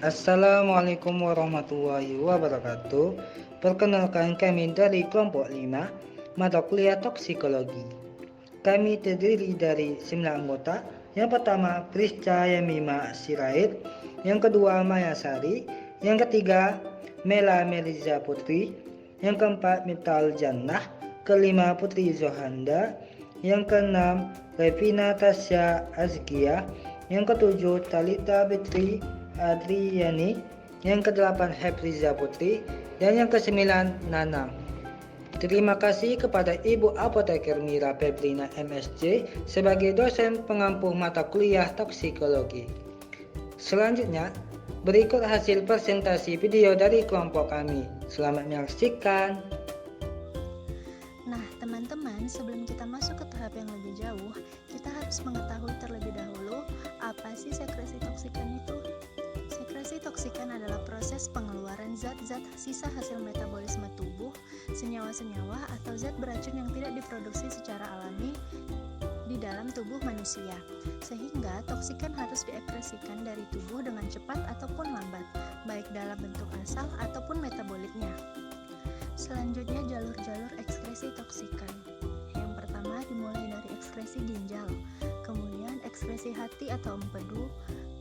Assalamualaikum warahmatullahi wabarakatuh. Perkenalkan, kami dari kelompok 5 mata kuliah toksikologi. Kami terdiri dari 9 anggota. Yang pertama Prisca Yamima Sirait, yang kedua Maya Sari, yang ketiga Mela Meliza Putri, yang keempat Mital Jannah, kelima Putri Zohanda, yang keenam Revina Tasya Azkia, yang ketujuh Talita Betri Adriani, yang kedelapan Hepriza Putri, dan yang kesembilan Nanang. Terima kasih kepada Ibu Apoteker Mira Pebrina MSc sebagai dosen pengampu mata kuliah toksikologi. Selanjutnya, berikut hasil presentasi video dari kelompok kami. Selamat menyaksikan. Nah, teman-teman, sebelum kita masuk ke tahap yang lebih jauh, kita harus mengetahui terlebih dahulu apa sih sekresi toksikan itu. Sekresi toksikan adalah proses pengeluaran zat-zat sisa hasil metabolisme tubuh, senyawa-senyawa atau zat beracun yang tidak diproduksi secara alami di dalam tubuh manusia, sehingga toksikan harus diekskresikan dari tubuh dengan cepat ataupun lambat, baik dalam bentuk asal ataupun metabolitnya. Selanjutnya, jalur-jalur ekskresi toksikan. Yang pertama dimulai dari ekskresi ginjal, kemudian ekskresi hati atau empedu,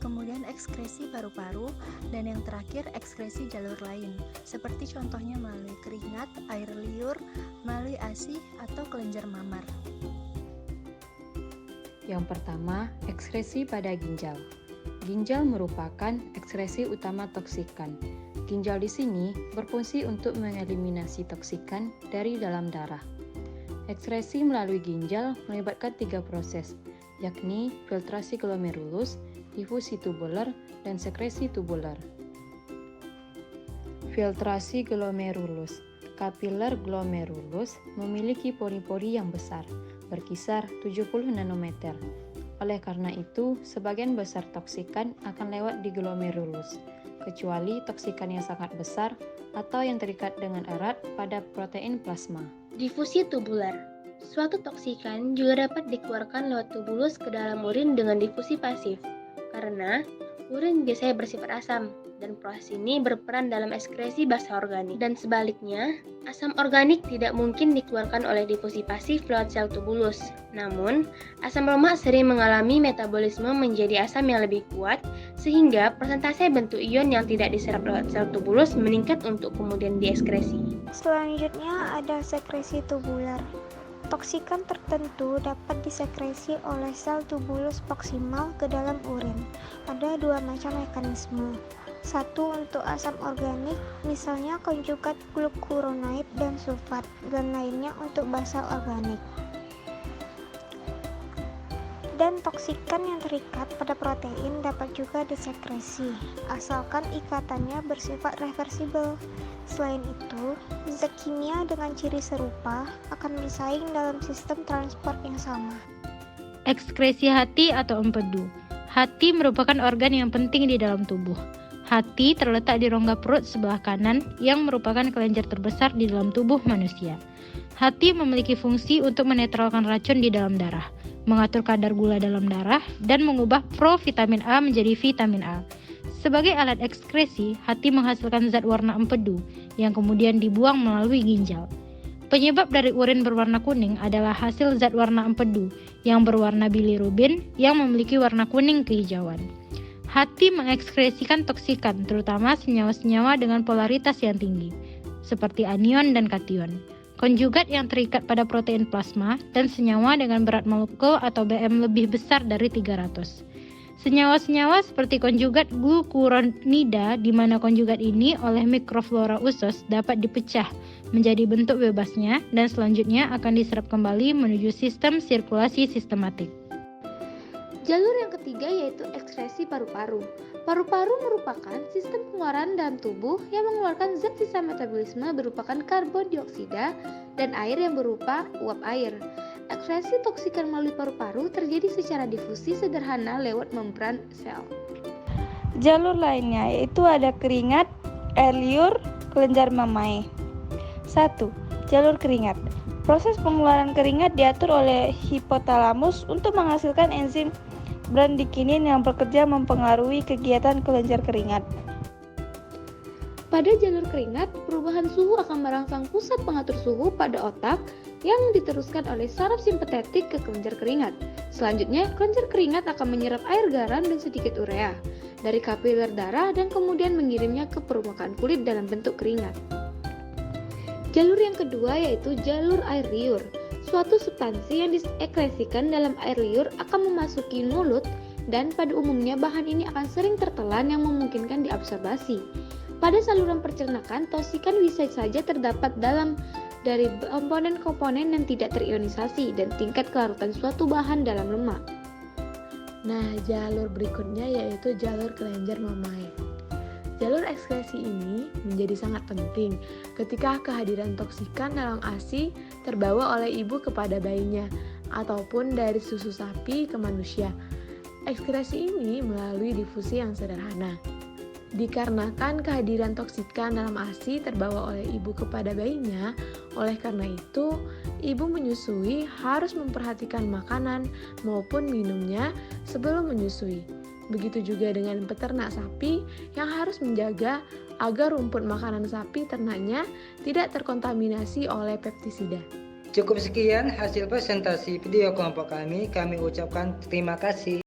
kemudian ekskresi paru-paru, dan yang terakhir ekskresi jalur lain, seperti contohnya melalui keringat, air liur, melalui ASI atau kelenjar mamar. Yang pertama, ekskresi pada ginjal. Ginjal merupakan ekskresi utama toksikan. Ginjal di sini berfungsi untuk mengeliminasi toksikan dari dalam darah. Ekskresi melalui ginjal melibatkan 3 proses, yakni filtrasi glomerulus, difusi tubular, dan sekresi tubular. Filtrasi glomerulus. Kapiler glomerulus memiliki pori-pori yang besar, berkisar 70 nanometer. Oleh karena itu, sebagian besar toksikan akan lewat di glomerulus, kecuali toksikan yang sangat besar atau yang terikat dengan erat pada protein plasma. Difusi tubular. Suatu toksikan juga dapat dikeluarkan lewat tubulus ke dalam urin dengan difusi pasif, karena urin biasanya bersifat asam, dan proses ini berperan dalam ekskresi basa organik. Dan sebaliknya, asam organik tidak mungkin dikeluarkan oleh difusi pasif lewat sel tubulus. Namun, asam lemak sering mengalami metabolisme menjadi asam yang lebih kuat, sehingga persentase bentuk ion yang tidak diserap lewat sel tubulus meningkat untuk kemudian diekskresi. Selanjutnya ada sekresi tubular. Toksikan tertentu dapat disekresi oleh sel tubulus proksimal ke dalam urin. Ada 2 macam mekanisme. Satu untuk asam organik, misalnya konjugat glucuronide dan sulfat, dan lainnya untuk basa organik. Dan toksikan yang terikat pada protein dapat juga disekresi, asalkan ikatannya bersifat reversibel. Selain itu, zat kimia dengan ciri serupa akan bersaing dalam sistem transport yang sama. Ekskresi hati atau empedu. Hati merupakan organ yang penting di dalam tubuh. Hati terletak di rongga perut sebelah kanan yang merupakan kelenjar terbesar di dalam tubuh manusia. Hati memiliki fungsi untuk menetralkan racun di dalam darah, mengatur kadar gula dalam darah, dan mengubah provitamin A menjadi vitamin A. Sebagai alat ekskresi, hati menghasilkan zat warna empedu yang kemudian dibuang melalui ginjal. Penyebab dari urin berwarna kuning adalah hasil zat warna empedu yang berwarna bilirubin yang memiliki warna kuning kehijauan. Hati mengekskresikan toksikan, terutama senyawa-senyawa dengan polaritas yang tinggi, seperti anion dan kation, konjugat yang terikat pada protein plasma, dan senyawa dengan berat molekul atau BM lebih besar dari 300. Senyawa-senyawa seperti konjugat glucuronida, di mana konjugat ini oleh mikroflora usus dapat dipecah menjadi bentuk bebasnya dan selanjutnya akan diserap kembali menuju sistem sirkulasi sistematik. Jalur yang ketiga yaitu ekskresi paru-paru. Paru-paru merupakan sistem pengeluaran dalam tubuh yang mengeluarkan zat sisa metabolisme berupa karbon dioksida dan air yang berupa uap air. Ekskresi toksikan melalui paru-paru terjadi secara difusi sederhana lewat membran sel. Jalur lainnya yaitu ada keringat, air liur, kelenjar mamai. 1. Jalur keringat. Proses pengeluaran keringat diatur oleh hipotalamus untuk menghasilkan enzim bradikinin yang bekerja mempengaruhi kegiatan kelenjar keringat. Pada jalur keringat, perubahan suhu akan merangsang pusat pengatur suhu pada otak yang diteruskan oleh saraf simpatetik ke kelenjar keringat. Selanjutnya, kelenjar keringat akan menyerap air garam dan sedikit urea dari kapiler darah dan kemudian mengirimnya ke permukaan kulit dalam bentuk keringat. Jalur yang kedua yaitu jalur air liur. Suatu substansi yang diekskresikan dalam air liur akan memasuki mulut dan pada umumnya bahan ini akan sering tertelan yang memungkinkan diabsorbasi. Pada saluran pencernaan, toksikan bisa saja terdapat dari komponen-komponen yang tidak terionisasi dan tingkat kelarutan suatu bahan dalam lemak. Nah, jalur berikutnya yaitu jalur kelenjar mamae. Jalur ekskresi ini menjadi sangat penting ketika kehadiran toksikan dalam ASI terbawa oleh ibu kepada bayinya ataupun dari susu sapi ke manusia. Ekskresi ini melalui difusi yang sederhana. Dikarenakan kehadiran toksikan dalam ASI terbawa oleh ibu kepada bayinya, oleh karena itu, ibu menyusui harus memperhatikan makanan maupun minumnya sebelum menyusui. Begitu juga dengan peternak sapi yang harus menjaga agar rumput makanan sapi ternaknya tidak terkontaminasi oleh pestisida. Cukup sekian hasil presentasi video kelompok kami ucapkan terima kasih.